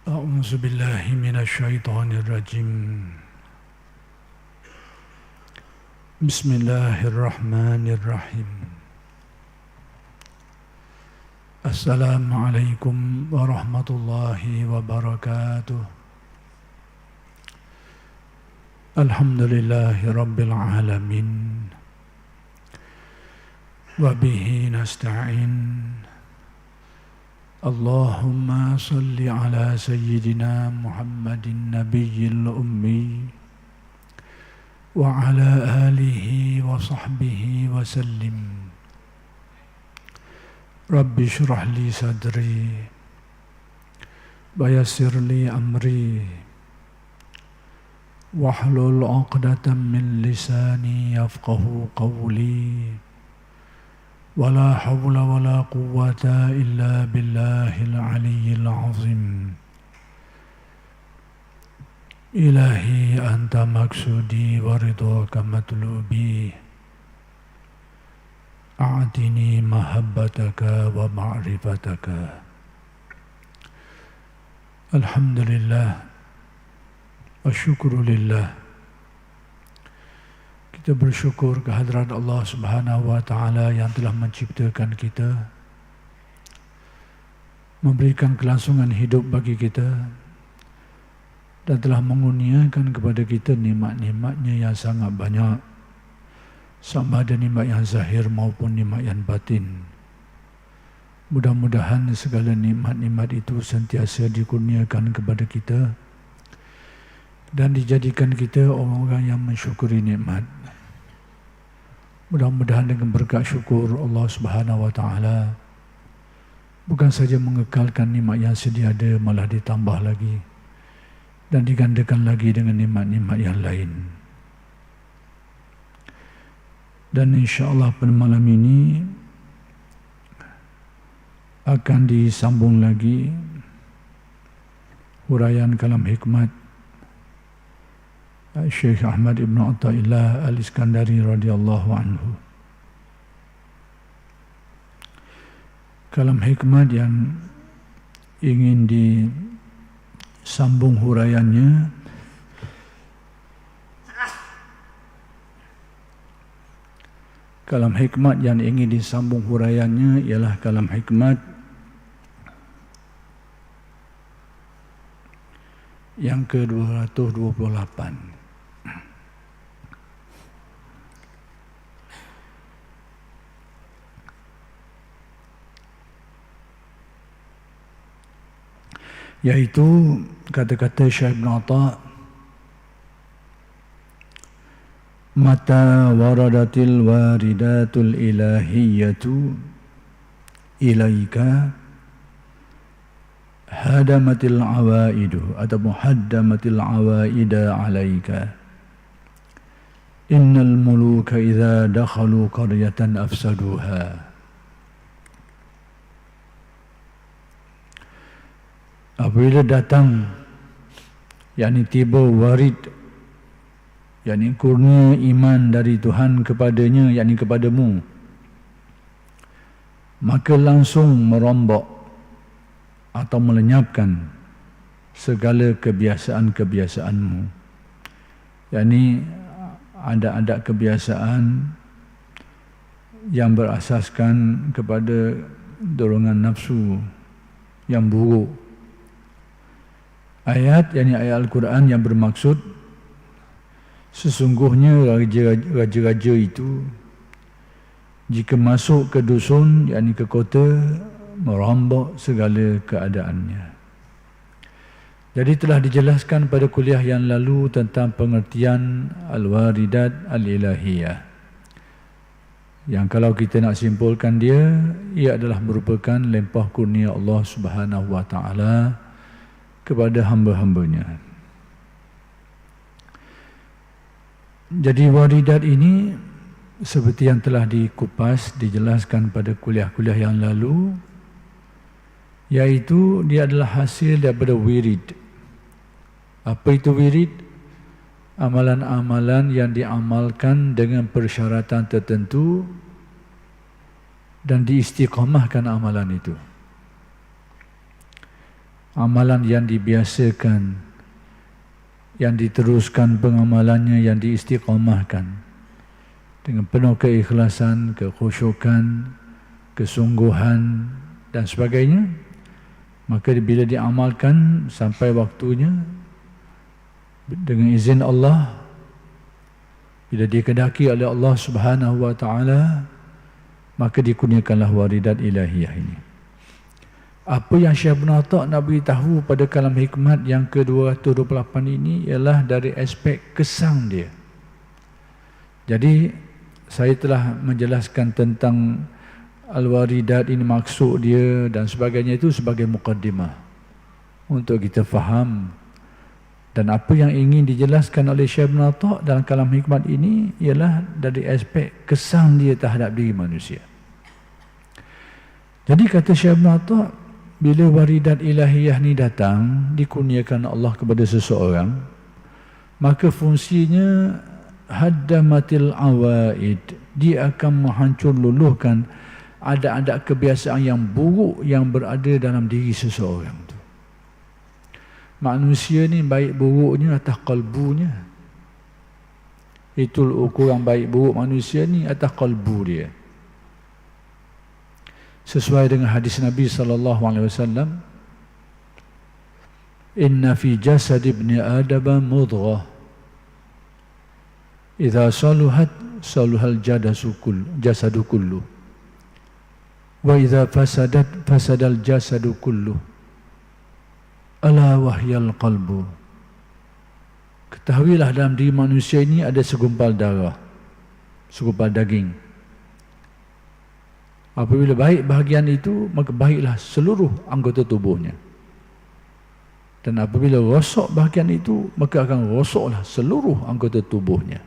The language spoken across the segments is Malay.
أعوذ بالله من الشيطان الرجيم. بسم الله الرحمن الرحيم. السلام عليكم ورحمة الله وبركاته. الحمد لله رب العالمين وبه نستعين. اللهم صل على سيدنا محمد النبي الأمي وعلى آله وصحبه وسلم. رب اشرح لي صدري ويسر لي أمري واحلل عقدة من لساني يفقه قولي. ولا حول ولا قوة إلا بالله العلي العظيم. إلهي أنت مقصودي ورضاك مطلوبي. أعطني محبتك ومعرفتك. الحمد لله والشكر لله. Kita bersyukur kehadrat Allah Subhanahu wa Ta'ala yang telah menciptakan kita, memberikan kelangsungan hidup bagi kita, dan telah mengurniakan kepada kita nikmat-nikmatnya yang sangat banyak, sama ada nikmat yang zahir maupun nikmat yang batin. Mudah-mudahan segala nikmat-nikmat itu sentiasa dikurniakan kepada kita dan dijadikan kita orang-orang yang mensyukuri nikmat. Mudah-mudahan dengan berkat syukur Allah Subhanahu wa Ta'ala bukan saja mengekalkan nikmat yang sedia ada, malah ditambah lagi dan digandakan lagi dengan nikmat-nikmat yang lain. Dan insya-Allah pada malam ini akan disambung lagi huraian kalam hikmat Syekh Ahmad Ibn Atta'illah Al-Iskandari radhiyallahu anhu. Kalam hikmat yang ingin disambung huraiannya ialah kalam hikmat yang ke-228. Yaitu kata-kata Syekh Ibn Atta', mata waradatil waridatul ilahiyyatu ilaika hadamatil awaidu atau muhaddamatil awaida alaika. Innal muluka idza dakhalu qaryatan afsaduha. Apabila datang, yakni tiba warid, yakni kurnia iman dari Tuhan kepadanya, yakni kepadamu, maka langsung merombak atau melenyapkan segala kebiasaan-kebiasaanmu. Yakni ada kebiasaan yang berasaskan kepada dorongan nafsu yang buruk. Ayat, yakni ayat Al-Quran yang bermaksud sesungguhnya raja-raja itu jika masuk ke dusun, yakni ke kota, merombak segala keadaannya. Jadi telah dijelaskan pada kuliah yang lalu tentang pengertian Al-Waridat Al-Ilahiyah, yang kalau kita nak simpulkan dia, ia adalah merupakan lempah kurnia Allah Subhanahu wa Ta'ala kepada hamba-hambanya. Jadi waridat ini seperti yang telah dikupas, dijelaskan pada kuliah-kuliah yang lalu, yaitu dia adalah hasil daripada wirid. Apa itu wirid? Amalan-amalan yang diamalkan dengan persyaratan tertentu dan diistiqamahkan amalan itu. amalan yang dibiasakan, yang diteruskan pengamalannya, yang diistiqamahkan dengan penuh keikhlasan, kekhusyukan, kesungguhan dan sebagainya, maka bila diamalkan sampai waktunya dengan izin Allah, bila dikehendaki oleh Allah Subhanahu wa taala, maka dikurniakanlah waridat ilahiyah ini. Apa yang Syekh Ibn Atta' nak beritahu pada kalam hikmat yang ke-228 ini ialah dari aspek kesan dia. Jadi saya telah menjelaskan tentang al-waridat ini, maksud dia dan sebagainya, itu sebagai mukaddimah untuk kita faham. Dan apa yang ingin dijelaskan oleh Syekh Ibn Atta' dalam kalam hikmat ini ialah dari aspek kesan dia terhadap diri manusia. Jadi kata Syekh Ibn Atta', bila waridat ilahiyah ni datang, dikurniakan Allah kepada seseorang, maka fungsinya haddamatil awaid, dia akan menghancur luluhkan ada kebiasaan yang buruk yang berada dalam diri seseorang tu. Manusia ni baik buruknya atas kalbunya. Itu ukuran baik buruk manusia ni, atas kalbu dia. Sesuai dengan hadis Nabi SAW, inna fi jasad ibni adama mudghah, idza saluhat saluhal jasadu kullu, wa idza fasadat fasadal jasadu kullu, ala wahyal qalbu. Ketahuilah dalam diri manusia ini ada segumpal darah, segumpal daging. Apabila baik bahagian itu, maka baiklah seluruh anggota tubuhnya. Dan apabila rosak bahagian itu, maka akan rosaklah seluruh anggota tubuhnya.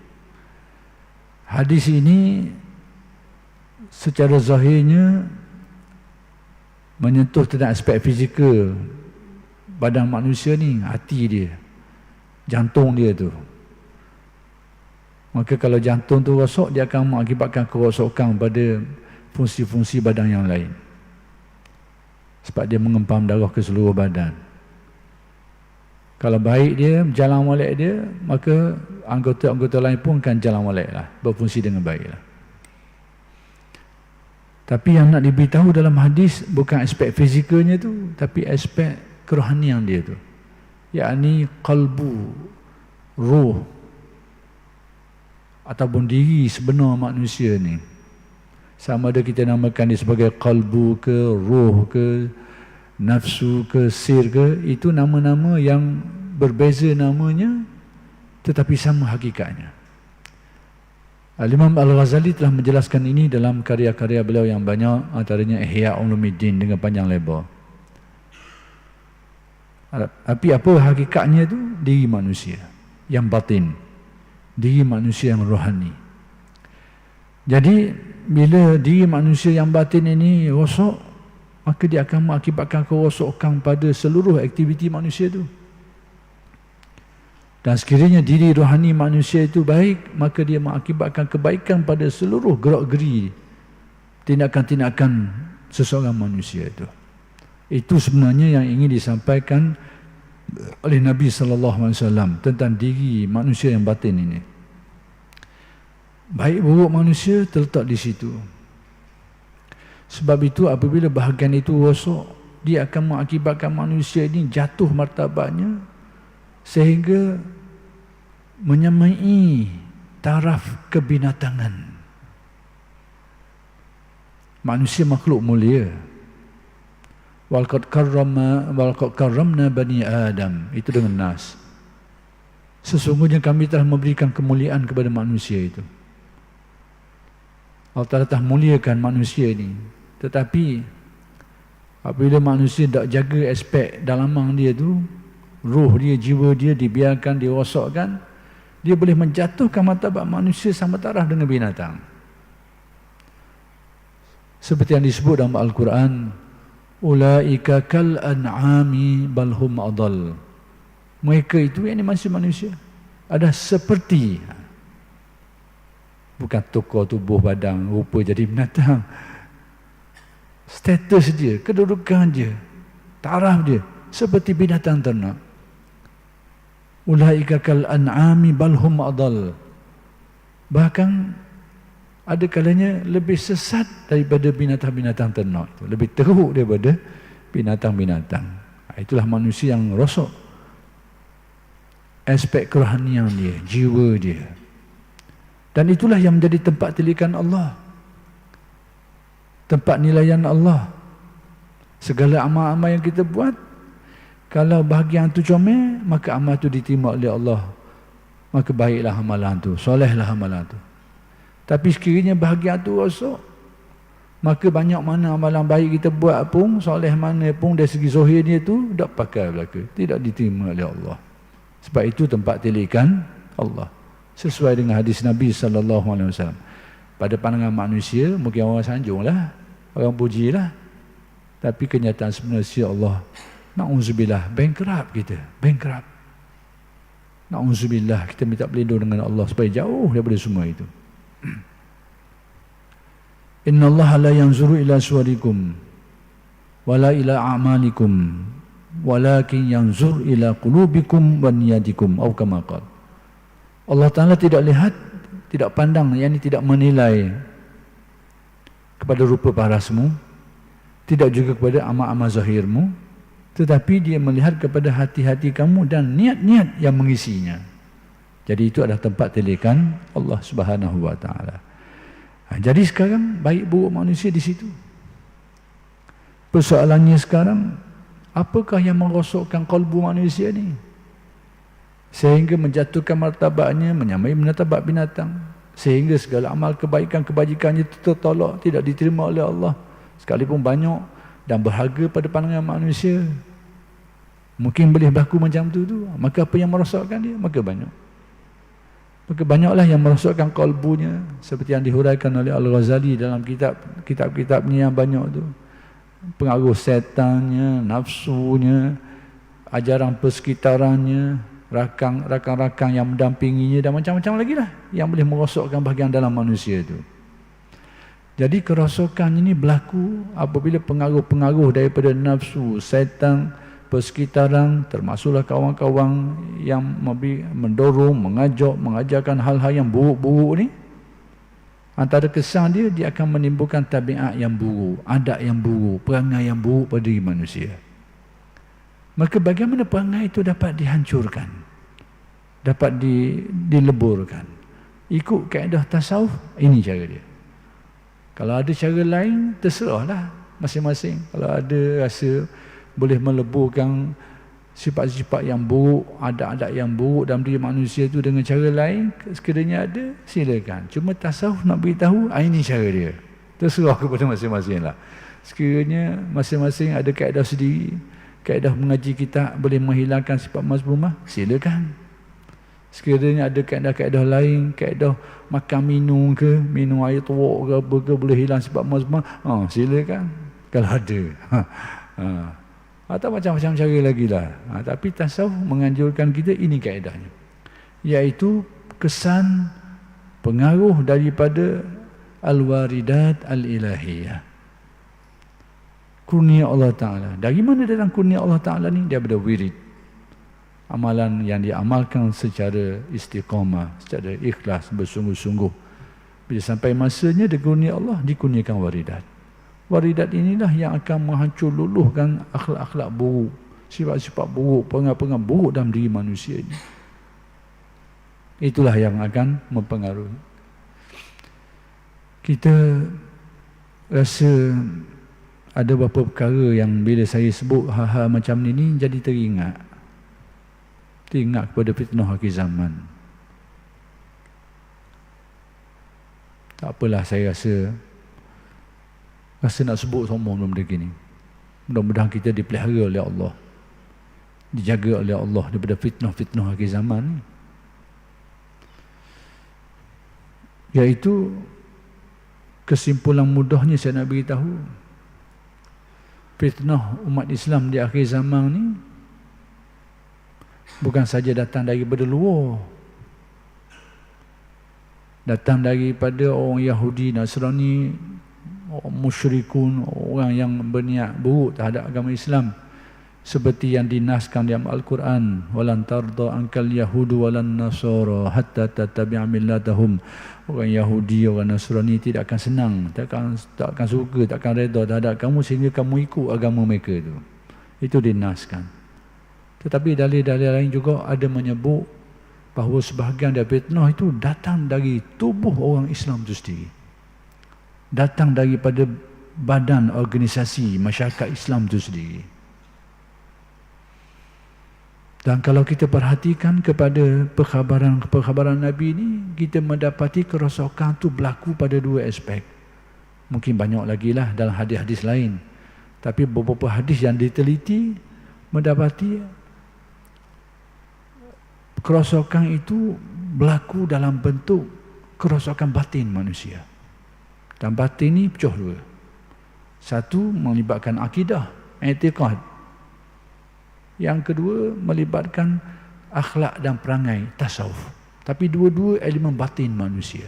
Hadis ini secara zahirnya menyentuh tentang aspek fizikal badan manusia ni, hati dia, jantung dia tu. Maka kalau jantung tu rosak, dia akan mengakibatkan kerosakan pada fungsi-fungsi badan yang lain, sebab dia mengempam darah ke seluruh badan. Kalau baik dia, jalan molek dia, maka anggota-anggota lain pun akan jalan molek lah, berfungsi dengan baik lah. Tapi yang nak diberitahu dalam hadis bukan aspek fizikalnya tu, tapi aspek kerohanian dia tu, yakni kalbu, ruh, ataupun diri sebenar manusia ni. Sama ada kita namakan dia sebagai kalbu ke, ruh ke, nafsu ke, sir ke, itu nama-nama yang berbeza namanya, tetapi sama hakikatnya. Al-Imam Al-Ghazali telah menjelaskan ini dalam karya-karya beliau yang banyak, antaranya Ihya Ulumuddin dengan panjang lebar. Tapi apa hakikatnya itu? Diri manusia yang batin, diri manusia yang rohani. Jadi bila diri manusia yang batin ini rosak, maka dia akan mengakibatkan kerosakan pada seluruh aktiviti manusia itu. Dan sekiranya diri rohani manusia itu baik, maka dia mengakibatkan kebaikan pada seluruh gerak-geri, tindakan-tindakan seseorang manusia itu. Itu sebenarnya yang ingin disampaikan oleh Nabi SAW tentang diri manusia yang batin ini. Baik buruk manusia terletak di situ. Sebab itu apabila bahagian itu rosak, dia akan mengakibatkan manusia ini jatuh martabatnya sehingga menyamai taraf kebinatangan. Manusia makhluk mulia. Walqad karramna bani Adam, itu dengan nas. Sesungguhnya kami telah memberikan kemuliaan kepada manusia itu. Allah Ta'ala telah muliakan manusia ini. Tetapi apabila manusia tak jaga aspek dalaman dia tu, ruh dia, jiwa dia dibiarkan, dirosakkan, dia boleh menjatuhkan martabat manusia sama taraf dengan binatang. Seperti yang disebut dalam Al-Quran, ulaika kal an'ami bal hum adall. Mereka itu, yang ini manusia, ada seperti, bukan tukar tubuh badan, rupa jadi binatang. Status dia, kedudukan dia, taraf dia, seperti binatang ternak. Ulaika kal an'ami bal hum adall. Bahkan ada kalanya lebih sesat daripada binatang-binatang ternak itu, lebih teruk daripada binatang-binatang. Itulah manusia yang rosok aspek kerohanian dia, jiwa dia. Dan itulah yang menjadi tempat tilikan Allah, tempat nilaian Allah. Segala amal-amal yang kita buat, kalau bahagian tu comel, maka amal tu diterima oleh Allah, maka baiklah amalan tu, solehlah amalan tu. Tapi sekiranya bahagian tu rosak, maka banyak mana amalan baik kita buat pun, soleh mana pun dari segi zahir dia tu, tak pakai belaka, tidak diterima oleh Allah. Sebab itu tempat tilikan Allah. Sesuai dengan hadis Nabi SAW. Pada pandangan manusia, mungkin orang sanjung lah, orang puji lah. Tapi kenyataan sebenarnya Allah, na'udzubillah, bankrupt kita, bankrupt. Na'udzubillah, kita minta pelindung dengan Allah supaya jauh daripada semua itu. Inna Allah la yanzuru ila suwarikum wala ila a'malikum walakin yanzur ila qulubikum wa niyatikum atau kama qala. Allah Ta'ala tidak lihat, tidak pandang, yakni tidak menilai kepada rupa parasmu, tidak juga kepada amal-amal zahirmu, tetapi dia melihat kepada hati-hati kamu dan niat-niat yang mengisinya. Jadi itu adalah tempat tilikan Allah Subhanahu wa Ta'ala. Jadi sekarang baik buruk manusia di situ. Persoalannya sekarang, apakah yang merosokkan kalbu manusia ni sehingga menjatuhkan martabatnya, menyamai martabat binatang, sehingga segala amal kebaikan kebajikannya tertolak, tidak diterima oleh Allah, sekalipun banyak dan berharga pada pandangan manusia. Mungkin boleh berlaku macam tu. Maka apa yang merosakkan dia? Maka banyak. Maka banyaklah yang merosakkan kalbunya, seperti yang dihuraikan oleh Al-Ghazali dalam kitab-kitabnya yang banyak tu. Pengaruh setannya, nafsunya, ajaran persekitarannya, rakan-rakan yang mendampinginya dan macam-macam lagi lah yang boleh merosakkan bahagian dalam manusia itu. Jadi kerosakan ini berlaku apabila pengaruh-pengaruh daripada nafsu, setan, persekitaran, termasuklah kawan-kawan yang mendorong, mengajarkan hal-hal yang buruk-buruk ni. Antara kesan dia akan menimbulkan tabiat yang buruk, adat yang buruk, perangai yang buruk pada diri manusia. Maka bagaimana perangai itu dapat dihancurkan, dapat dileburkan? Ikut kaedah tasawuf, ini cara dia. Kalau ada cara lain, terserahlah masing-masing. Kalau ada rasa boleh meleburkan sifat-sifat yang buruk, adat-adat yang buruk dalam diri manusia itu dengan cara lain, sekiranya ada, silakan. Cuma tasawuf nak beritahu, ini cara dia. Terserah kepada masing-masing lah. Sekiranya masing-masing ada kaedah sendiri, kaedah mengaji kitab boleh menghilangkan sifat mazmumah, silakan. Sekiranya ada kaedah-kaedah lain, kaedah makan minum ke, minum air teruk ke, apa ke, boleh hilang sifat mazmumah, silakan. Kalau ada. Atau macam-macam cara lagi lah. Tapi tasawuf menganjurkan kita, ini kaedahnya, iaitu kesan pengaruh daripada al-waridat al-ilahiyah, kurnia Allah Ta'ala. Dari mana datang kurnia Allah Ta'ala ni? Daripada wirid, amalan yang diamalkan secara istiqamah, secara ikhlas, bersungguh-sungguh. Bila sampai masanya dikurnia Allah, dikurniakan waridat. Waridat inilah yang akan menghancur luluhkan akhlak-akhlak buruk, sifat-sifat buruk, perangai-perangai buruk dalam diri manusia ini. Itulah yang akan mempengaruhi. Kita rasa ada beberapa perkara yang bila saya sebut hal-hal macam ini jadi teringat kepada fitnah akhir zaman. Tak apalah, saya rasa nak sebut sombong benda gini. Mudah-mudahan kita dipelihara oleh Allah, dijaga oleh Allah daripada fitnah-fitnah akhir zaman, iaitu kesimpulan mudahnya saya nak beritahu, fitnah umat Islam di akhir zaman ni bukan saja datang daripada luar, datang daripada orang Yahudi, Nasrani, orang musyrikun, orang yang berniat buruk terhadap agama Islam, seperti yang dinaskan dalam Al-Quran, walan tarda ankal yahudu walan nasara hatta tattabi'a millatahum. Orang Yahudi, orang Nasrani tidak akan senang, tak akan suka, tak akan redha terhadap kamu sehingga kamu ikut agama mereka itu. Itu dinaskan. Tetapi dalil-dalil lain juga ada menyebut bahawa sebahagian dari fitnah itu datang dari tubuh orang Islam itu sendiri. Datang daripada badan organisasi masyarakat Islam itu sendiri. Dan kalau kita perhatikan kepada perkhabaran Nabi ini, kita mendapati kerosakan itu berlaku pada dua aspek. Mungkin banyak lagi lah dalam hadis-hadis lain. Tapi beberapa hadis yang diteliti mendapati kerosakan itu berlaku dalam bentuk kerosakan batin manusia. Dan batin ini pecah dua. Satu melibatkan akidah, i'tiqad. Yang kedua melibatkan akhlak dan perangai, tasawuf. Tapi dua-dua elemen batin manusia.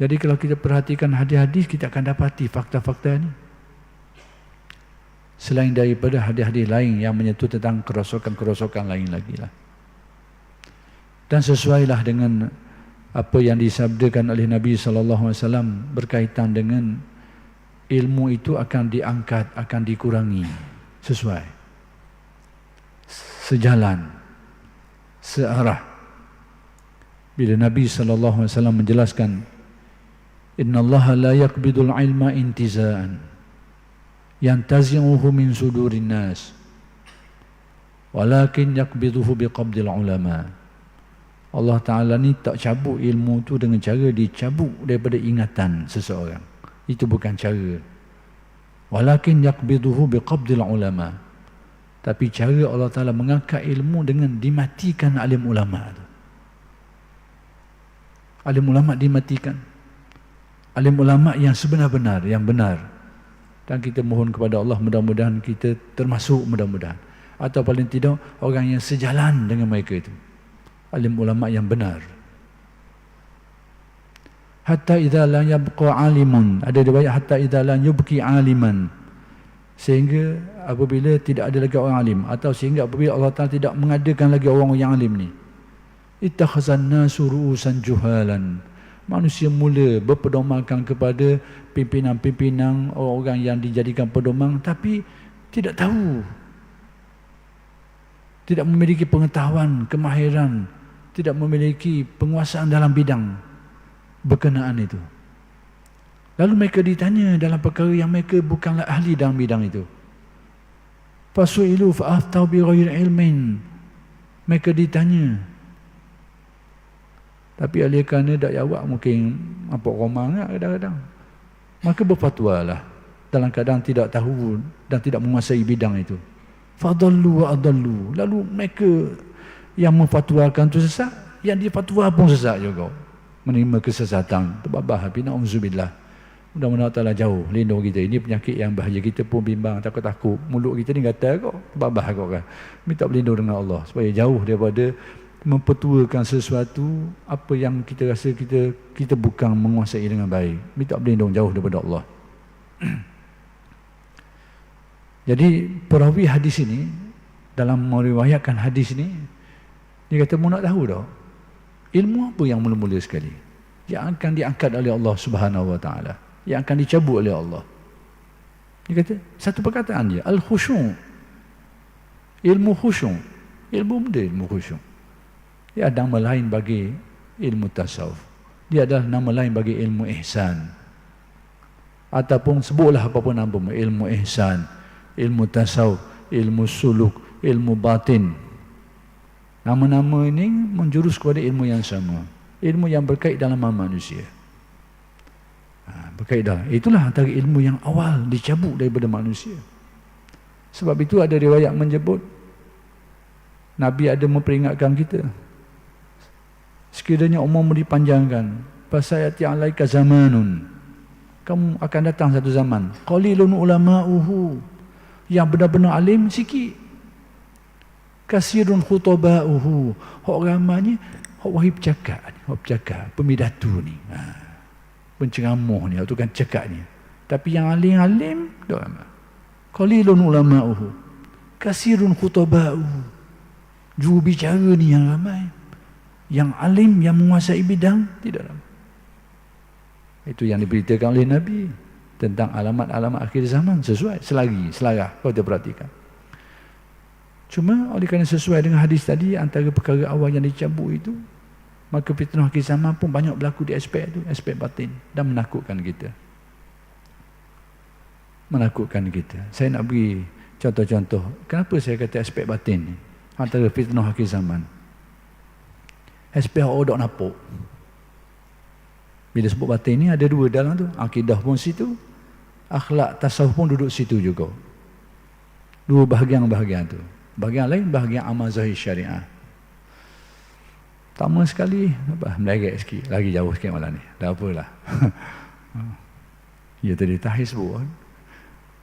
Jadi kalau kita perhatikan hadis-hadis, kita akan dapati fakta-fakta ini. Selain daripada hadis-hadis lain yang menyentuh tentang kerosakan-kerosakan lain lagi lah. Dan sesuailah dengan apa yang disabdakan oleh Nabi SAW berkaitan dengan ilmu itu akan diangkat, akan dikurangi. Sesuai, sejalan, searah. Bila Nabi SAW menjelaskan, Inna Allah la yakbidul ilma intiza'an yantazi'uhu min sudurin nas walakin yakbiduhu biqabdil ulama. Allah Ta'ala ni tak cabut ilmu tu dengan cara dicabut daripada ingatan seseorang. Itu bukan cara. Walakin yakbiduhu biqabdil ulama. Tapi cara Allah Ta'ala mengangkat ilmu dengan dimatikan alim ulama tu. Alim ulama dimatikan. Alim ulama yang sebenar-benar, yang benar. Dan kita mohon kepada Allah mudah-mudahan kita termasuk mudah-mudahan. Atau paling tidak orang yang sejalan dengan mereka itu. Alim ulama yang benar. Hatta idza la yabqa alimun, ada riwayat hatta idza la yubqi aliman, sehingga apabila tidak ada lagi orang alim, atau sehingga apabila Allah Ta'ala tidak mengadakan lagi orang yang alim ni, ittakhazan nasu ru'usan juhalan, manusia mula berpedomankan kepada pimpinan-pimpinan, orang-orang yang dijadikan pedoman tapi tidak tahu, tidak memiliki pengetahuan, kemahiran, tidak memiliki penguasaan dalam bidang berkenaan itu. Lalu mereka ditanya dalam perkara yang mereka bukanlah ahli dalam bidang itu. Fasu'ilu fa'aftau bi ghairi ilmin. Mereka ditanya. Tapi oleh kerana tak jawab mungkin apa romang kadang-kadang. Maka berfatwalah dalam keadaan tidak tahu dan tidak menguasai bidang itu. Fadallu wa adallu. Lalu mereka yang memfatwakan itu sesat, yang difatwa pun sesat juga. Menerima kesesatan. Terbabah habis, na'udzubillah. Mudah-mudahan Allah jauh lindung kita. Ini penyakit yang bahaya. Kita pun bimbang, takut-takut. Mulut kita ni gatal kok, terbabah kok kan. Minta berlindung dengan Allah supaya jauh daripada mempertuakan sesuatu apa yang kita rasa kita bukan menguasai dengan baik. Minta berlindung jauh daripada Allah. Jadi perawi hadis ini dalam meriwayatkan hadis ini, dia kata mu nak tahu tak ilmu apa yang mula-mula sekali yang akan diangkat oleh Allah Subhanahu Wa Taala, yang akan dicabut oleh Allah? Dia kata satu perkataan je, al-khusyu'. Ilmu khusyu'. Ilmu benda ilmu khusyu'. Dia ada nama lain bagi ilmu tasawuf. Dia adalah nama lain bagi ilmu ihsan. Ataupun sebutlah apa-apa nama, ilmu ihsan, ilmu tasawuf, ilmu suluk, ilmu batin. Nama-nama ini menjurus kepada ilmu yang sama. Ilmu yang berkait dalam manusia. Berkait dalam. Itulah antara ilmu yang awal dicabut daripada manusia. Sebab itu ada riwayat menyebut Nabi ada memperingatkan kita. Sekiranya umurmu dipanjangkan, fasayati alaika zamanun. Kamu akan datang satu zaman. Qalilun ulama'uhu. Yang benar-benar alim sikit. Kasirun khutoba'uhu. Hak ramanya hak wahib cakap ni, hak bercakap, pemidatu ni, penceramah ni, tukang cakap ni. Tapi yang alim-alim tak ramai. Qalilun ulama'uhu, kasirun khutaba'uhu. Juru bicara ni yang ramai. Yang alim, yang menguasai bidang, tidak ramai. Itu yang diberitakan oleh Nabi tentang alamat-alamat akhir zaman. Sesuai, selarah, kalau kita perhatikan. Cuma oleh kerana sesuai dengan hadis tadi, antara perkara awal yang dicabut itu, maka fitnah akhir zaman pun banyak berlaku di aspek itu, aspek batin, dan menakutkan kita. Menakutkan kita. Saya nak beri contoh-contoh. Kenapa saya kata aspek batin ni antara fitnah akhir zaman? Aspek orang dok napuk. Bila sebut batin ni ada dua dalam tu. Akidah pun situ, akhlak tasawuf pun duduk situ juga. Dua bahagian-bahagian tu. Bahagian lain, bahagian amal zahir syariah. Pertama sekali, meleget sikit, lagi jauh sikit malam ni. Dah apalah. Ya tadi tahir sebut kan.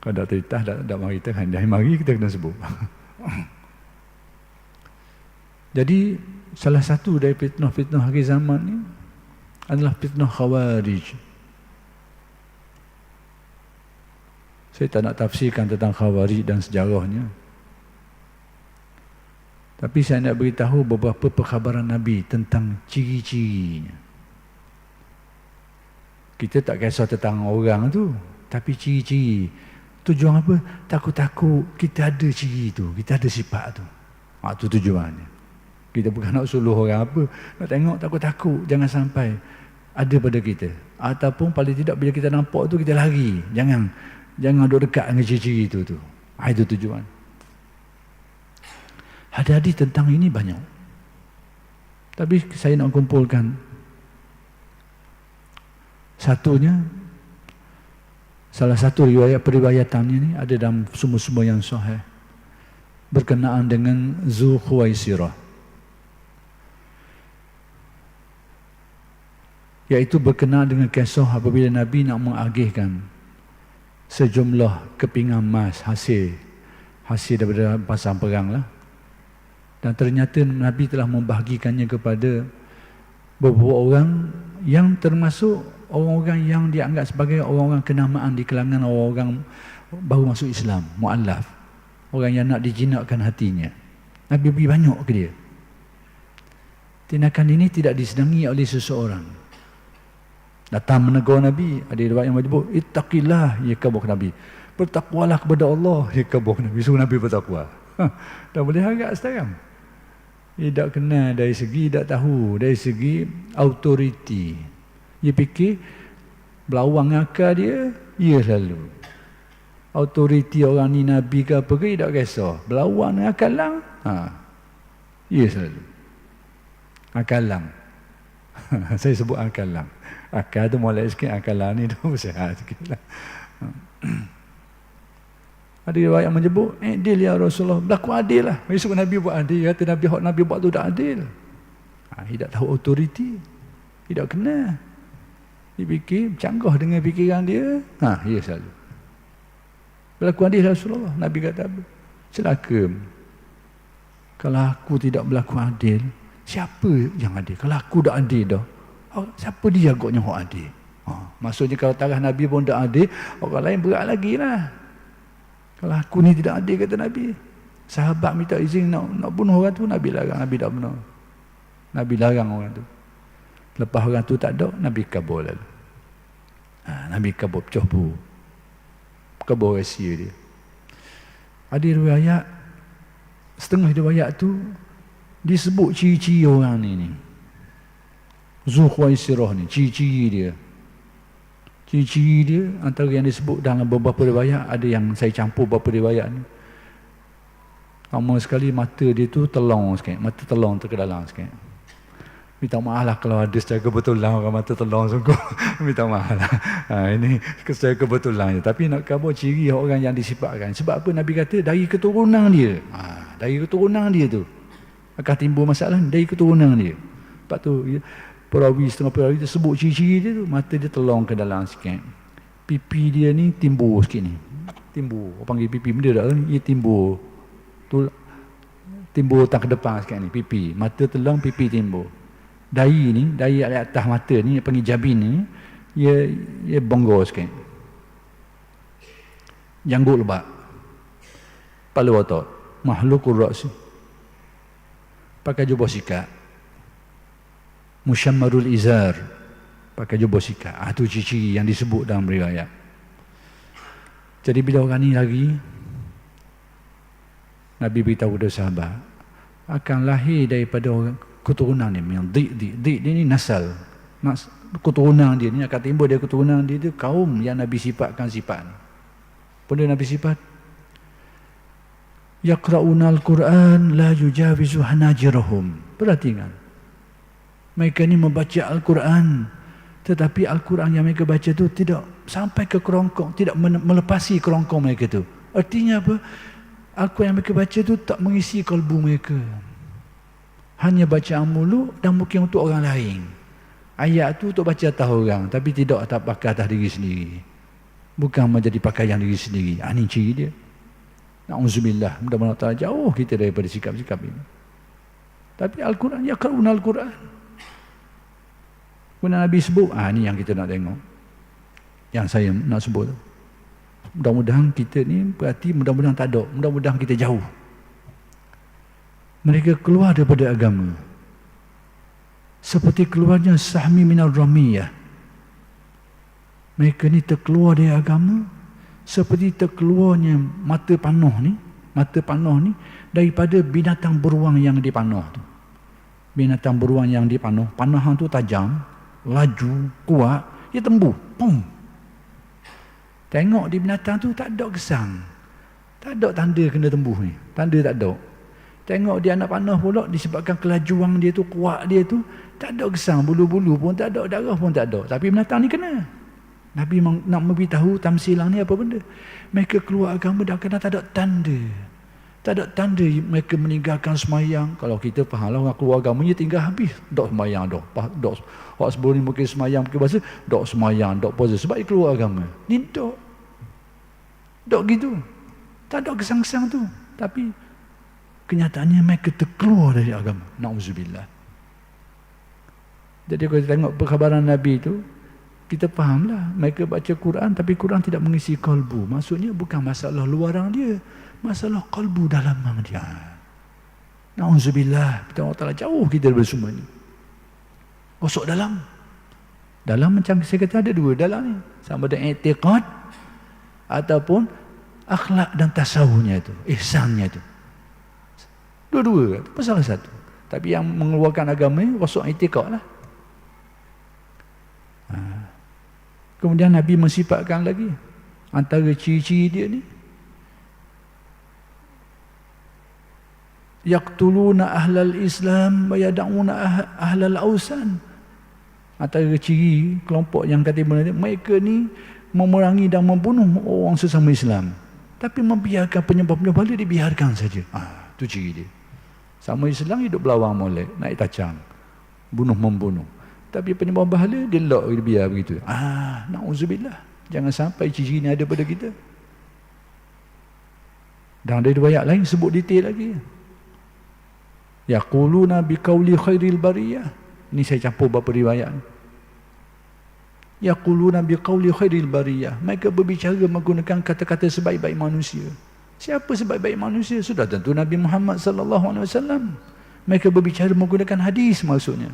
Kalau dah tadi dah mari kita kan, dah mari kita kena sebut. Jadi salah satu dari fitnah-fitnah akhir zaman ni adalah fitnah Khawarij. Saya tak nak tafsirkan tentang Khawarij dan sejarahnya. Tapi saya nak beritahu beberapa perkhabaran Nabi tentang ciri-cirinya. Kita tak kisah tentang orang tu, tapi ciri-ciri. Tujuan apa? Takut-takut kita ada ciri tu, kita ada sifat tu. Itu tujuannya. Kita bukan nak suluh orang apa, nak tengok takut-takut jangan sampai ada pada kita. Ataupun paling tidak bila kita nampak tu kita lari. Jangan duduk dekat dengan ciri-ciri itu tu. Itu tujuan. Hadis-hadis tentang ini banyak. Tapi saya nak kumpulkan satunya. Salah satu periwayatannya ni ada dalam semua-semua yang sahih berkenaan dengan Zulkhuwaisirah. Iaitu berkenaan dengan kisah apabila Nabi nak mengagihkan sejumlah kepingan emas hasil daripada pasang perang lah. Dan ternyata Nabi telah membahagikannya kepada beberapa orang yang termasuk orang-orang yang dianggap sebagai orang-orang kenamaan di kalangan orang-orang baru masuk Islam, mu'allaf. Orang yang nak dijinakkan hatinya. Nabi beri banyak ke dia. Tindakan ini tidak disenangi oleh seseorang. Datang menegur Nabi, ada riwayat yang menyebut ittaqillah, ya kabur Nabi. Bertakwalah kepada Allah, ya kabur Nabi. Suruh Nabi bertakwa. Dah boleh harap sekarang. Dia tak kenal dari segi, tak tahu dari segi autoriti. Dia fikir belawang akal dia, ya selalu. Autoriti orang ni Nabi ke apa ke, dia tak kisah. Belawang akal lang, ya selalu. Akal lang. Saya sebut akal lang. Akal tu molek sikit, akal lang ni tu sihat sikit lah. Ada riwayat yang menyebut, adil ya Rasulullah, berlaku adil lah. Besok Nabi buat adil, kata Nabi buat tu tak adil. Dia tak tahu autoriti, dia tak kenal. Dia fikir, canggah dengan fikiran dia, ya selalu. Berlaku adil Rasulullah, Nabi kata apa? Celaka. Kalau aku tidak berlaku adil, siapa yang adil? Kalau aku tak adil dah, siapa dia agaknya yang adil? Maksudnya kalau taraf Nabi pun tak adil, orang lain berat lagi lah. Kalau aku ni tidak adil, kata Nabi. Sahabat minta izin nak bunuh orang tu, Nabi larang, Nabi tak bunuh. Nabi larang orang tu. Lepas orang tu tak ada, Nabi kabur lalu. Nabi kabur coba. Kabur rahsia dia. Ada riwayat, setengah riwayat tu disebut ciri-ciri orang ni. Zulkhuwaisirah ni, ciri-ciri dia. Ciri-ciri dia antara yang disebut dalam beberapa riwayat, ada yang saya campur beberapa riwayat ni. Pertama sekali mata dia tu telong sikit, mata telong tu ke dalam sikit. Minta maaf lah kalau ada secara kebetulan orang mata telong sungguh. Minta maaf lah. Ini secara kebetulan je. Tapi nak kabur ciri orang yang disifatkan. Sebab apa Nabi kata? Dari keturunan dia. Dari keturunan dia tu akan timbul masalah dari keturunan dia. Sebab tu setengah perawi tu sebut ciri-ciri dia tu, mata dia telong ke dalam sikit. Pipi dia ni timbul sikit ni. Timbul. Orang panggil pipi benda tak ni? Ia timbul. Timbul tak ke depan sikit ni, pipi. Mata telong, pipi timbul. Dahi ni, dahi atas mata ni, panggil jabin ni, ia bonggol sikit. Janggut lebat. kepala otak, mahlukur ra'si, pakai jubah sikat, musyammarul izar, pakai jubah sikat. Itu ciri-ciri yang disebut dalam riwayat. Jadi bila orang ni lagi, Nabi beritahu kepada sahabat, akan lahir daripada keturunan ni, yang dik ni nasal, keturunan dia ni akan timbul dari keturunan dia tu kaum yang Nabi sifatkan sifat ni. Benda Nabi sifat, yaqra'una al-Quran la yujawizu hanajirahum. Perhatikan, mereka ni membaca Al-Quran, tetapi Al-Quran yang mereka baca tu tidak sampai ke kerongkong, tidak melepasi kerongkong mereka tu. Artinya apa? Al-Quran yang mereka baca tu tak mengisi kalbu mereka, hanya bacaan mulut dan mungkin untuk orang lain. Ayat tu untuk baca atas orang, tapi tidak pakai atas diri sendiri, bukan menjadi pakaian diri sendiri. Ini ciri dia. Na'udzubillah, mudah-mudahan Allah jauh kita daripada sikap-sikap ini. Tapi Al-Quran, yaqra'una Al-Quran, kemudian Nabi sebut, ni yang kita nak tengok, yang saya nak sebut. Mudah-mudahan kita ni berarti, mudah-mudahan tak ada, mudah-mudahan kita jauh. Mereka keluar daripada agama seperti keluarnya sahmi minar ramiyah. Mereka ni terkeluar dari agama seperti terkeluarnya mata panah ni daripada binatang beruang yang dipanah tu. Binatang beruang yang dipanah, panahan tu tajam, laju, kuat, dia tembus, pum. Tengok di binatang tu tak ada gesang, tak ada tanda kena tembus ni, tanda tak ada. Tengok dia anak panah pula, disebabkan kelajuan dia tu, kuat dia tu, tak ada gesang, bulu-bulu pun tak ada, darah pun tak ada. Tapi binatang ni kena. Nabi nak memberitahu tamsilang ni apa benda. Mereka keluar agama dan kena tak ada tanda. Tak ada tanda mereka meninggalkan semayang. Kalau kita faham lah, orang keluar agama ni tinggal habis. Dok semayang dah. Orang sebelum ni mungkin semayang, mungkin bahasa, dok semayang, dok puasa. Sebab dia keluar agama. Ni dok gitu. Tak ada gesang-gesang tu. Tapi kenyataannya mereka terkeluar dari agama. Na'udzubillah. Jadi kalau kita tengok perkhabaran Nabi itu, kita fahamlah, mereka baca Quran tapi Quran tidak mengisi kalbu. Maksudnya bukan masalah luaran dia, masalah kalbu dalam dia. Na'udzubillah. Kita Allah Ta'ala jauh kita dari semua ni. Kosok dalam. Dalam macam saya kata ada dua dalam ni. Sama ada i'tiqad ataupun akhlak dan tasawufnya itu, ihsannya itu. Dua-dua, itu salah satu. Tapi yang mengeluarkan agama ni kosok i'tiqad lah. Kemudian Nabi mensifatkan lagi antara ciri-ciri dia ni, yaqtuluna ahlal Islam wa yad'una ahlal awsan. Antara ciri kelompok yang kata mereka ni memerangi dan membunuh orang sesama Islam, tapi membiarkan penyembah-penyembah dia dibiarkan saja. Itu ciri dia. Sama Islam hidup belawang molek, naik tacang, bunuh-membunuh. Tapi penyembah bahala dia lock, dia biar begitu. Na'udzubillah. Jangan sampai ciri ni ada pada kita. Dan ada riwayat lain sebut detail lagi. Yaquluna biqauli khairil bariyah. Ini saya campur beberapa riwayat. Yaquluna biqauli khairil bariyah. Mereka berbicara menggunakan kata-kata sebaik-baik manusia. Siapa sebaik-baik manusia? Sudah tentu Nabi Muhammad sallallahu alaihi wasallam. Mereka berbicara menggunakan hadis maksudnya.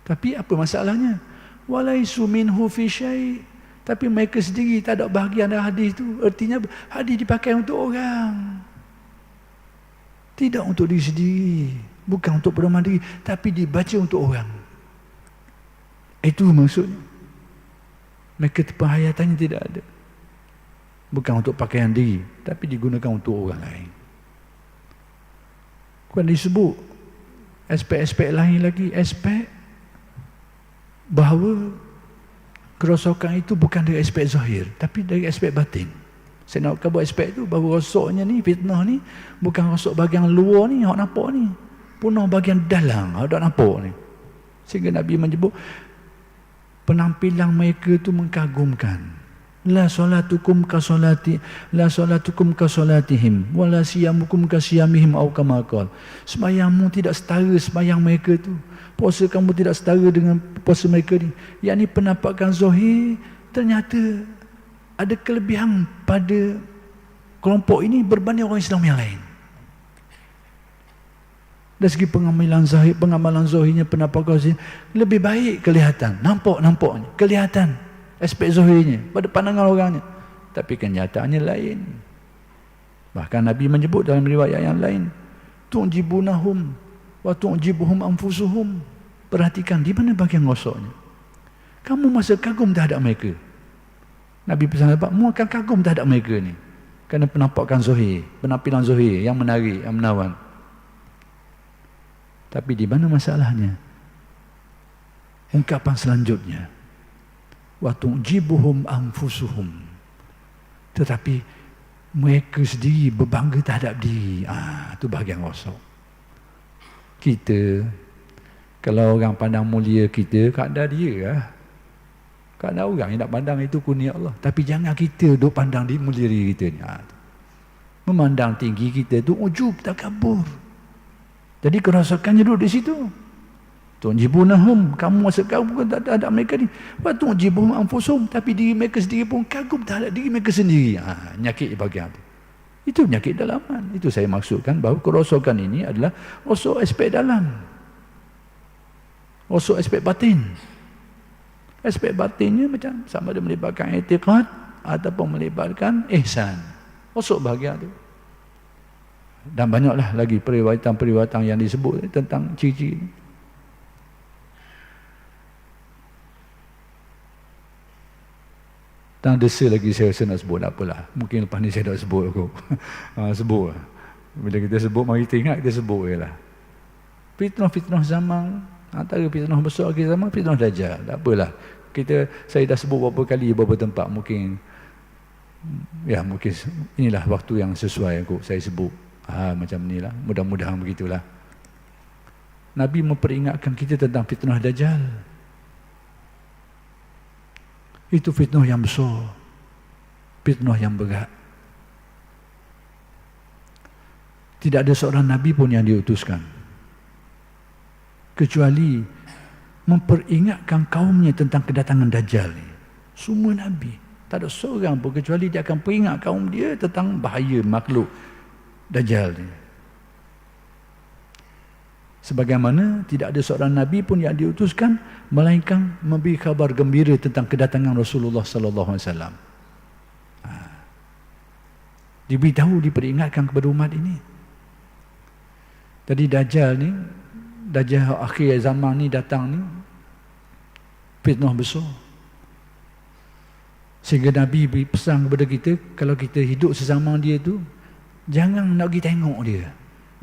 Tapi apa masalahnya? Walaisu minhu fi syai'. Tapi mereka sendiri tak ada bahagian dalam hadis itu. Artinya hadis dipakai untuk orang, tidak untuk diri sendiri, bukan untuk pedoman diri, tapi dibaca untuk orang. Itu maksudnya. Mereka penghayatannya tidak ada. Bukan untuk pakaian diri, tapi digunakan untuk orang lain. Bukan disebut aspek-aspek lain lagi, aspek bahawa kerosakan itu bukan dari aspek zahir, tapi dari aspek batin. Saya nak buat aspek itu, bahawa rosaknya ni, fitnah ni, bukan rosak bahagian luar ni, awak nampak ni, punah bahagian dalam, awak tak nampak ni. Sehingga Nabi menyebut penampilan mereka itu mengkagumkan. La salatukum ka salatihim wa la siyamukum ka siyamihim au kama qala. Sembahyangmu tidak setara sembahyang mereka tu. Puasa kamu tidak setara dengan puasa mereka ni. Yang ni penampakan zahir, ternyata ada kelebihan pada kelompok ini berbanding orang Islam yang lain. Dari segi pengamalan zahirnya, penampakan zahirnya lebih baik kelihatan, nampaknya, kelihatan aspek zahirnya pada pandangan orangnya. Tapi kenyataannya lain. Bahkan Nabi menyebut dalam riwayat yang lain, tu'jibunahum wa tu'jibuhum anfusuhum. Perhatikan di mana bagian gosoknya. Kamu masa kagum terhadap mereka. Nabi pesan apa? Mu akan kagum terhadap mereka ni. Kerana penampakan zahir, penampilan zahir yang menarik, yang menawan. Tapi di mana masalahnya? Ungkapan selanjutnya, wa tu'jibuhum anfusuhum. Tetapi mereka sendiri berbangga terhadap diri. Itu bahagian gosok. Kita, kalau orang pandang mulia kita, kadang dia lah. Kadang orang yang nak pandang itu kurnia Allah. Tapi jangan kita duk pandang di mulia diri kita ni. Memandang tinggi kita tu ujub, takabur. Jadi kerosakannya duduk di situ. Tu'jibunahum, kamu masa kagum tak ada mereka ni. Wa tu'jibuhum anfusuhum, tapi diri mereka sendiri pun kagum terhadap diri mereka sendiri. Nyakit bagian itu. Itu penyakit dalaman. Itu saya maksudkan bahawa kerosakan ini adalah rosak aspek dalam. Rosak aspek batin. Aspek batinnya macam sama ada melibatkan i'tiqad ataupun melibatkan ihsan. Rosak bahagian itu. Dan banyaklah lagi periwayatan-periwayatan yang disebut tentang ciri-ciri. Tak desa lagi saya rasa nak sebut, tak apalah. Mungkin lepas ni saya tak sebut aku. Sebut. Bila kita sebut, mari kita ingat, kita sebut je lah. Fitnah-fitnah zaman, antara fitnah besar kita zaman, fitnah Dajjal. Tak apalah. Saya dah sebut beberapa kali, beberapa tempat. Mungkin inilah waktu yang sesuai aku saya sebut. Macam inilah. Mudah-mudahan begitulah. Nabi memperingatkan kita tentang fitnah Dajjal. Itu fitnah yang besar, fitnah yang berat. Tidak ada seorang Nabi pun yang diutuskan kecuali memperingatkan kaumnya tentang kedatangan Dajjal ni. Semua Nabi, tak ada seorang pun kecuali dia akan peringat kaum dia tentang bahaya makhluk Dajjal ni. Sebagaimana tidak ada seorang Nabi pun yang diutuskan melainkan memberi khabar gembira tentang kedatangan Rasulullah sallallahu alaihi wasallam. Diberitahu, diperingatkan kepada umat ini. Jadi Dajjal akhir zaman ni datang ni fitnah besar. Sehingga Nabi beri pesan kepada kita, kalau kita hidup sesama dia tu, jangan nak pergi tengok dia.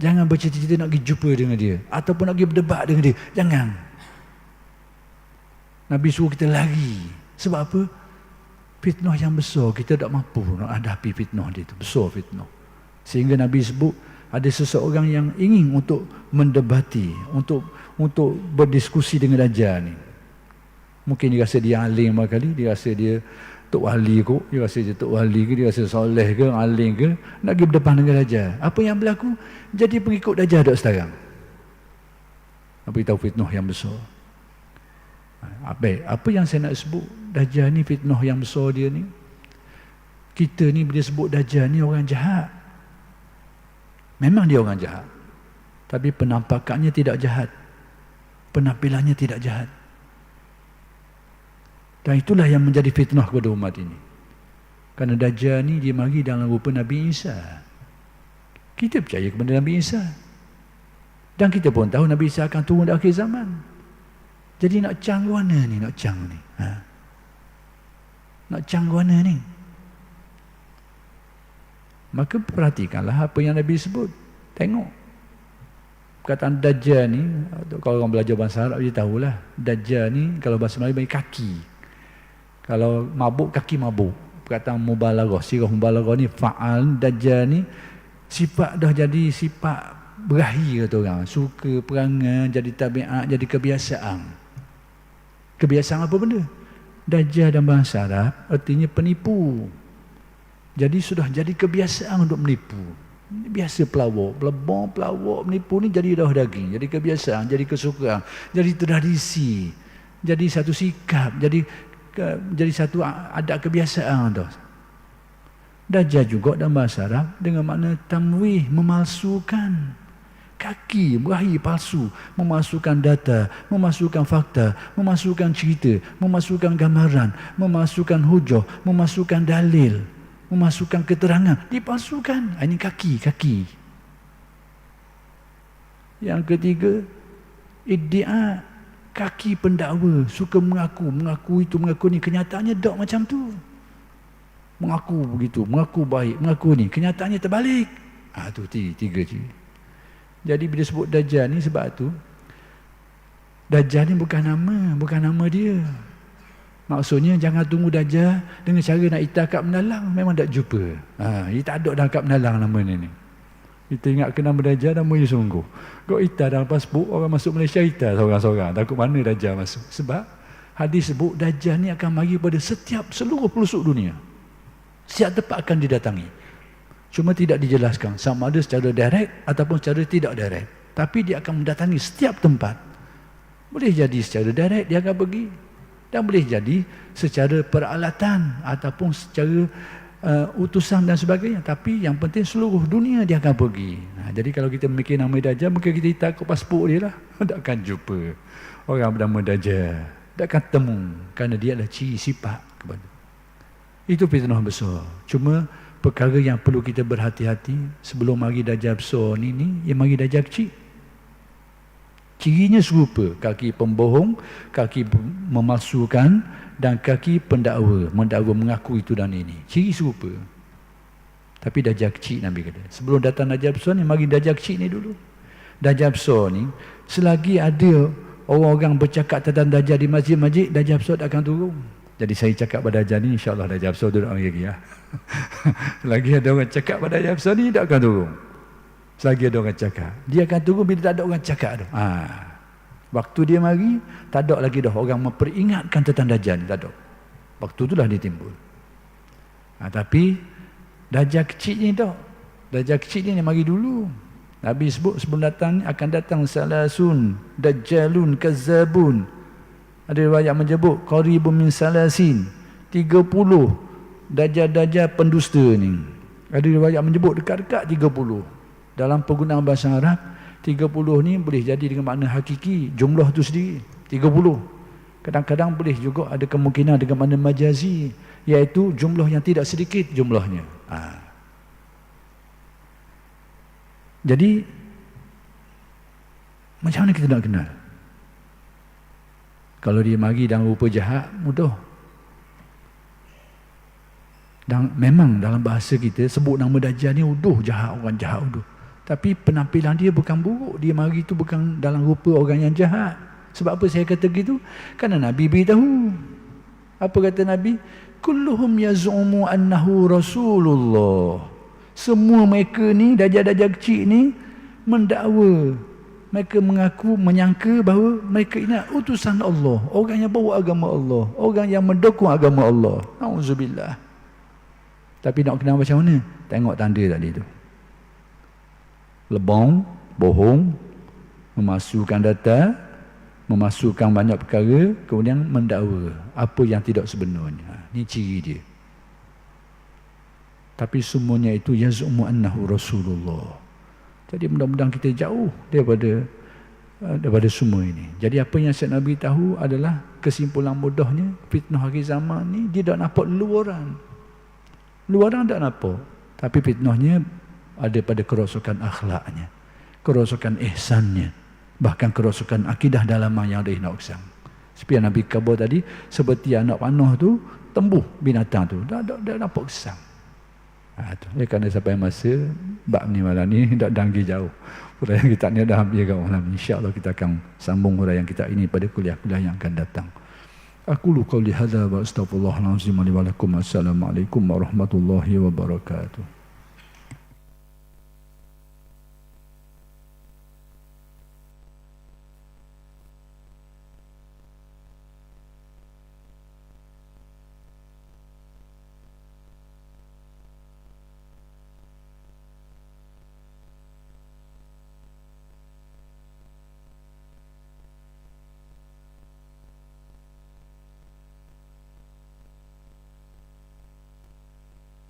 Jangan bercita-cita nak pergi jumpa dengan dia ataupun nak pergi berdebat dengan dia. Jangan. Nabi suruh kita lari. Sebab apa? Fitnah yang besar. Kita tak mampu nak hadapi fitnah dia itu. Besar fitnah. Sehingga Nabi sebut ada seseorang yang ingin untuk mendebati, untuk berdiskusi dengan Dajjal ni. Mungkin dia rasa dia alim kali, dia rasa dia Tok Wali kot, dia rasa dia Tok Wali ke, dia rasa soleh ke, alim ke, nak pergi berdepan dengan Dajjal. Apa yang berlaku? Jadi pengikut Dajjal dok sekarang. Apa tahu fitnah yang besar. Apa yang saya nak sebut, Dajjal ni fitnah yang besar dia ni. Kita ni bila sebut Dajjal ni orang jahat. Memang dia orang jahat. Tapi penampakannya tidak jahat. Penampilannya tidak jahat. Dan itulah yang menjadi fitnah kepada umat ini. Kerana Dajjal ni dia mari dalam rupa Nabi Isa. Kita percaya kepada Nabi Isa. Dan kita pun tahu Nabi Isa akan turun di akhir zaman. Jadi nak cang mana ni? Nak cang ni? Nak cang mana ni? Maka perhatikanlah apa yang Nabi sebut. Tengok. Perkataan Dajjal ni, kalau orang belajar bahasa Arab dia tahulah. Dajjal ni kalau bahasa Melayu bagi kaki. Kalau mabuk, kaki mabuk. Perkataan mubalaghah, sirah mubalaghah ni fa'al. Dajjal ni sifat dah jadi sifat berahi kata orang. Suka perangai, jadi tabiat, jadi kebiasaan. Kebiasaan apa benda? Dajjal dalam bahasa Arab artinya penipu. Jadi sudah jadi kebiasaan untuk menipu. Biasa pelawak, pelawak menipu ni jadi dah daging, jadi kebiasaan, jadi kesukaan, jadi tradisi, jadi satu sikap, jadi satu adat kebiasaan tu. Dajjal juga dalam bahasa Arab dengan makna tamwih, memalsukan. Kaki, wahyi palsu, memasukkan data, memasukkan fakta, memasukkan cerita, memasukkan gambaran, memasukkan hujah, memasukkan dalil, memasukkan keterangan, dipalsukan. Ini kaki. Yang ketiga, iddia, kaki pendakwa, suka mengaku ni, kenyataannya tak macam tu. Mengaku begitu, mengaku baik, mengaku ni, kenyataannya terbalik. Tu tiga ciri. Jadi bila sebut Dajjal ni, sebab tu Dajjal ni bukan nama dia. Maksudnya jangan tunggu Dajjal dengan cara nak itar kad menalang, memang tak jumpa. Dia tak ada dalam kad menalang nama ni. Kita ingat ke nama Dajjal, nama dia sungguh. Kau itar dalam pasport, orang masuk Malaysia itar seorang-seorang. Takut mana Dajjal masuk. Sebab hadis sebut Dajjal ni akan mari pada seluruh pelosok dunia. Setiap tempat akan didatangi. Cuma tidak dijelaskan sama ada secara direct ataupun secara tidak direct. Tapi dia akan mendatangi setiap tempat. Boleh jadi secara direct dia akan pergi. Dan boleh jadi secara peralatan ataupun secara utusan dan sebagainya. Tapi yang penting seluruh dunia dia akan pergi. Jadi kalau kita memikir nama Dajjal, mungkin kita takut pasport dia lah. Takkan jumpa orang bernama Dajjal. Takkan temu. Kerana dia adalah ciri sifat kepada. Itu fitnah besar. Cuma perkara yang perlu kita berhati-hati sebelum mari Dajjal besar ni yang mari Dajjal kecil. Cirinya serupa, kaki pembohong, kaki memalsukan dan kaki pendakwa, mendakwa mengaku itu dan ini. Ciri serupa. Tapi Dajjal kecil Nabi kata. Sebelum datang Dajjal besar ni, mari Dajjal kecil ni dulu. Dajjal besar ni, selagi ada orang-orang bercakap tentang Dajjal di masjid-masjid, Dajjal besar tak akan turun. Jadi saya cakap pada Dajjal ni, insyaAllah Dajjal besar duduk lagi ya. Selagi ada orang cakap pada Dajjal besar ni, tak akan turun. Selagi ada orang cakap. Dia akan turun bila tak ada orang cakap tu. Waktu dia mari, tak ada lagi dah orang memperingatkan tentang Dajjal ni, tak ada. Waktu itulah dia timbul. Tapi Dajjal kecil ni tak. Dajjal kecil ni mari dulu. Nabi sebut sebelum datang akan datang salasun, dajjalun, kazzabun. Ada riwayat menyebut qaribun min salasin, 30 dajjal-dajjal pendusta ni. Ada riwayat menyebut dekat-dekat 30. Dalam penggunaan bahasa Arab, 30 ni boleh jadi dengan makna hakiki, jumlah tu sendiri 30. Kadang-kadang boleh juga ada kemungkinan dengan makna majazi, iaitu jumlah yang tidak sedikit jumlahnya. Jadi macam mana kita nak kenal? Kalau dia mari dalam rupa jahat, mudah. Dan memang dalam bahasa kita sebut nama Dajjal ni jahat, orang jahat uduh. Tapi penampilan dia bukan buruk. Dia mari tu bukan dalam rupa orang yang jahat. Sebab apa saya kata gitu? Kerana Nabi beritahu. Apa kata Nabi? Kulluhum yaz'umu annahu Rasulullah. Semua mereka ni, Dajjal-Dajjal kecil ni mendakwa. Mereka mengaku, menyangka bahawa mereka ini utusan Allah. Orang yang bawa agama Allah. Orang yang mendukung agama Allah. Auzubillah. Tapi nak kenal macam mana? Tengok tanda tadi tu. Lebong, bohong, memasukkan data, memasukkan banyak perkara, kemudian mendakwa apa yang tidak sebenarnya. Ini ciri dia. Tapi semuanya itu yaz'umu annahu Rasulullah. Jadi mudah-mudahan kita jauh daripada semua ini. Jadi apa yang Syed Nabi tahu adalah kesimpulan mudahnya, fitnah akhir zaman ni dia tak nampak luaran. Luaran tak nampak. Tapi fitnahnya ada pada kerosakan akhlaknya, kerosakan ihsannya, bahkan kerosakan akidah dalaman yang ada nak usang. Seperti yang Nabi khabar tadi, seperti anak panah tu tembuh binatang tu, dah nampak kesang. Kerana sampai masa bab ni malam ni dah danggi jauh. Huraian kita ni dah habis kat malam. Insya-Allah kita akan sambung huraian kita ini pada kuliah-kuliah yang akan datang. Aqulu qouli hadza wa astaghfirullahal azim li wa lakum. Assalamualaikum warahmatullahi wabarakatuh.